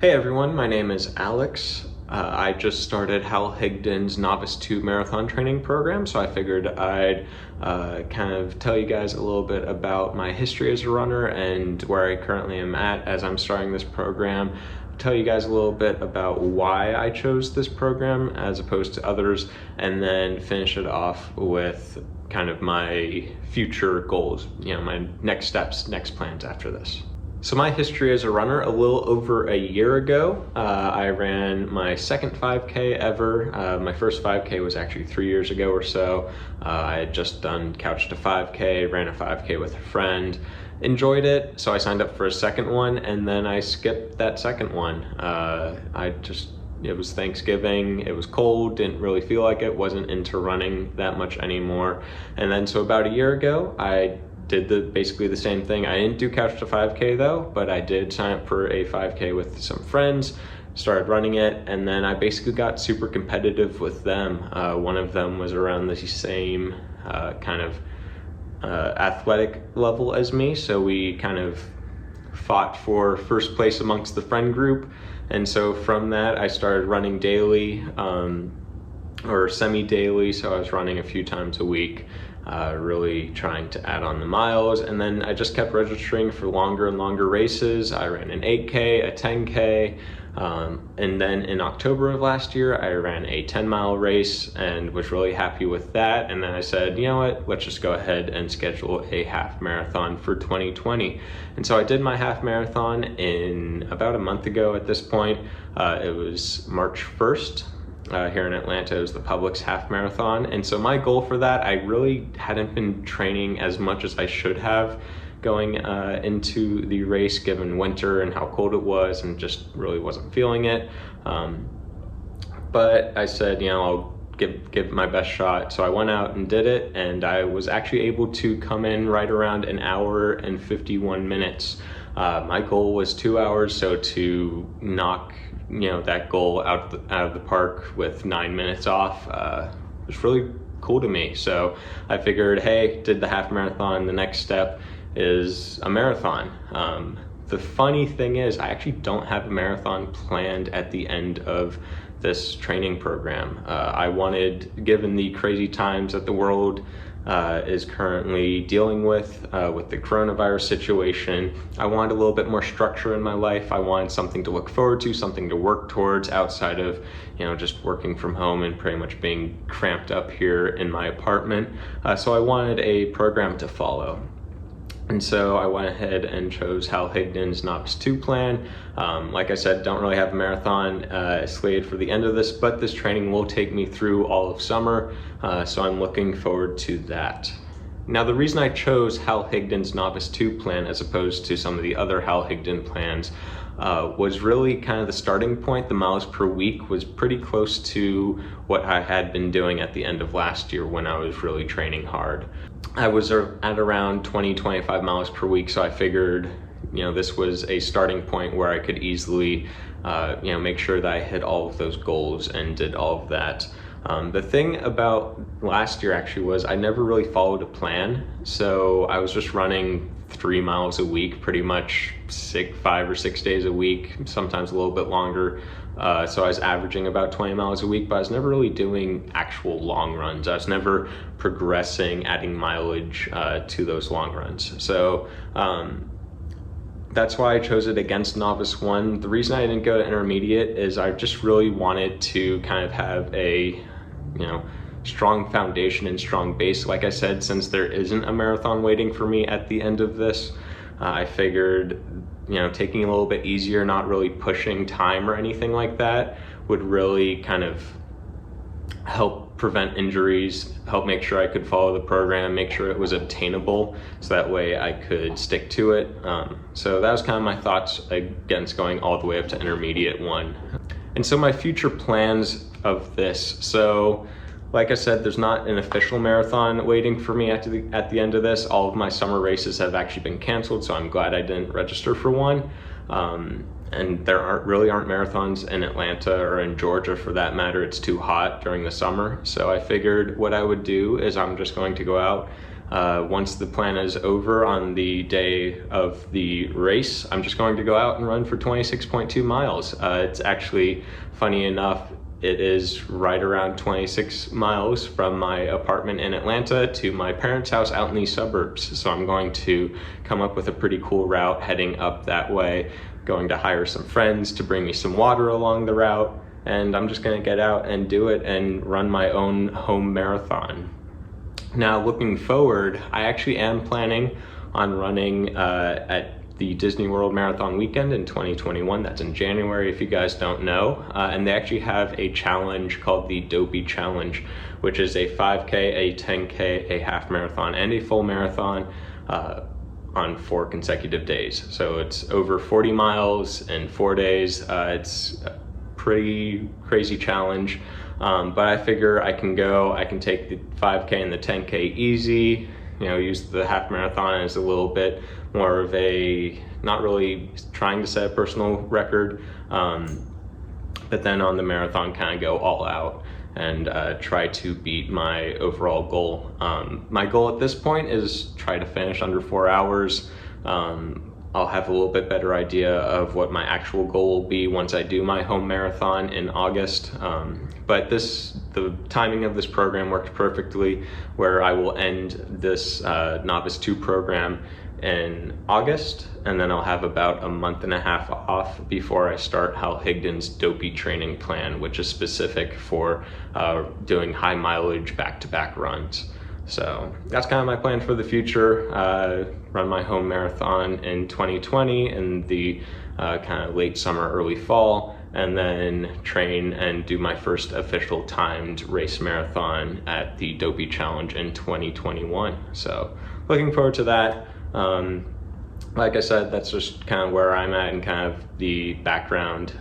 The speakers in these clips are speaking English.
Hey everyone, my name is Alex. I just started Hal Higdon's Novice 2 marathon training program, so I figured I'd kind of tell you guys a little bit about my history as a runner and where I currently am at as I'm starting this program. Tell you guys a little bit about why I chose this program as opposed to others, and then finish it off with kind of my future goals, my next steps, next plans after this. So my history as a runner, a little over a year ago, I ran my second 5K ever. My first 5K was actually 3 years ago or so. I had just done Couch to 5K, ran a 5K with a friend, enjoyed it, so I signed up for a second one, and then I skipped that second one. It was Thanksgiving, it was cold, didn't really feel like it, wasn't into running that much anymore. And then so about a year ago, I did basically the same thing. I didn't do Couch to 5K though, but I did sign up for a 5K with some friends, started running it, and then I basically got super competitive with them. One of them was around the same athletic level as me, so we kind of fought for first place amongst the friend group. And so from that, I started running daily, or semi-daily, so I was running a few times a week. Really trying to add on the miles, and then I just kept registering for longer and longer races. I ran an 8K, a 10K, and then in October of last year I ran a 10-mile race and was really happy with that. And then I said, you know what, let's just go ahead and schedule a half marathon for 2020. And so I did my half marathon in about a month ago at this point. It was March 1st. Here in Atlanta. It was the Publix half marathon. And so my goal for that, I really hadn't been training as much as I should have going into the race, given winter and how cold it was, and just really wasn't feeling it. But I said, I'll give my best shot. So I went out and did it, and I was actually able to come in right around an hour and 51 minutes. My goal was 2 hours, so to knock that goal out of the park with 9 minutes off was really cool to me. So I figured, hey, did the half marathon, the next step is a marathon. The funny thing is, I actually don't have a marathon planned at the end of this training program. I wanted, given the crazy times that the world is currently dealing with the coronavirus situation, I wanted a little bit more structure in my life. I wanted something to look forward to, something to work towards outside of just working from home and pretty much being cramped up here in my apartment. So I wanted a program to follow. And so I went ahead and chose Hal Higdon's Novice 2 plan. Like I said, don't really have a marathon slated for the end of this, but this training will take me through all of summer, so I'm looking forward to that. Now, the reason I chose Hal Higdon's Novice 2 plan as opposed to some of the other Hal Higdon plans was really kind of the starting point. The miles per week was pretty close to what I had been doing at the end of last year when I was really training hard. I was at around 20-25 miles per week, so I figured this was a starting point where I could easily make sure that I hit all of those goals and did all of that. The thing about last year actually was I never really followed a plan, so I was just running 3 miles a week, pretty much 5 or 6 days a week, sometimes a little bit longer. So I was averaging about 20 miles a week, but I was never really doing actual long runs. I was never progressing, adding mileage to those long runs. So that's why I chose it against Novice 1. The reason I didn't go to intermediate is I just really wanted to kind of have a strong foundation and strong base. Like I said, since there isn't a marathon waiting for me at the end of this, I figured taking it a little bit easier, not really pushing time or anything like that, would really kind of help prevent injuries, help make sure I could follow the program, make sure it was obtainable, so that way I could stick to it. So that was kind of my thoughts against going all the way up to intermediate 1. And so my future plans of this, so like I said, there's not an official marathon waiting for me at the end of this. All of my summer races have actually been canceled, so I'm glad I didn't register for one. And there aren't marathons in Atlanta or in Georgia for that matter. It's too hot during the summer. So I figured what I would do is I'm just going to go out, once the plan is over on the day of the race, I'm just going to go out and run for 26.2 miles. It's actually, funny enough, it is right around 26 miles from my apartment in Atlanta to my parents' house out in the suburbs. So I'm going to come up with a pretty cool route heading up that way, going to hire some friends to bring me some water along the route, and I'm just gonna get out and do it and run my own home marathon. Now, looking forward, I actually am planning on running at the Disney World Marathon weekend in 2021. That's in January, if you guys don't know. And they actually have a challenge called the Dopey Challenge, which is a 5K, a 10K, a half marathon, and a full marathon on 4 consecutive days. So it's over 40 miles in 4 days. It's a pretty crazy challenge, but I figure I can take the 5K and the 10K easy, use the half marathon as a little bit more of a, not really trying to set a personal record, but then on the marathon kind of go all out and try to beat my overall goal. My goal at this point is try to finish under 4 hours. I'll have a little bit better idea of what my actual goal will be once I do my home marathon in August. But the timing of this program worked perfectly, where I will end this Novice 2 program in August, and then I'll have about a month and a half off before I start Hal Higdon's Dopey training plan, which is specific for doing high mileage back-to-back runs. So that's kind of my plan for the future. Run my home marathon in 2020 in the kind of late summer, early fall, and then train and do my first official timed race marathon at the Dopey Challenge in 2021. So looking forward to that. Like I said, that's just kind of where I'm at and kind of the background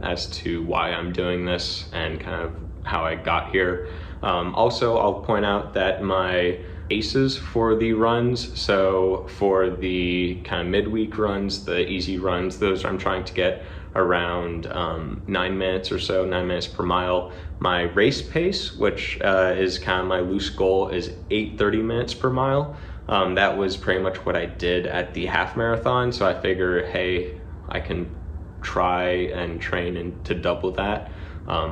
as to why I'm doing this and kind of how I got here. Also, I'll point out that my paces for the runs, so for the kind of midweek runs, the easy runs, those I'm trying to get around 9 minutes or so, 9 minutes per mile. My race pace, which is kind of my loose goal, is 8:30 minutes per mile. That was pretty much what I did at the half marathon, so I figure, hey, I can try and train to double that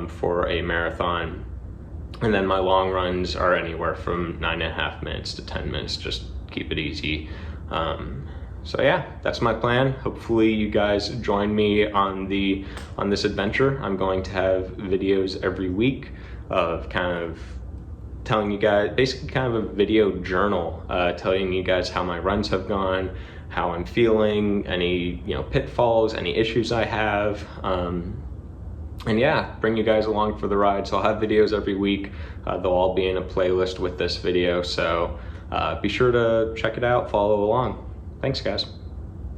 for a marathon. And then my long runs are anywhere from 9.5 minutes to 10 minutes, just keep it easy. So yeah, that's my plan. Hopefully you guys join me on this adventure. I'm going to have videos every week of kind of telling you guys, basically kind of a video journal, telling you guys how my runs have gone, how I'm feeling, any pitfalls, any issues I have, and yeah, bring you guys along for the ride. So I'll have videos every week. They'll all be in a playlist with this video, so be sure to check it out, follow along. Thanks, guys.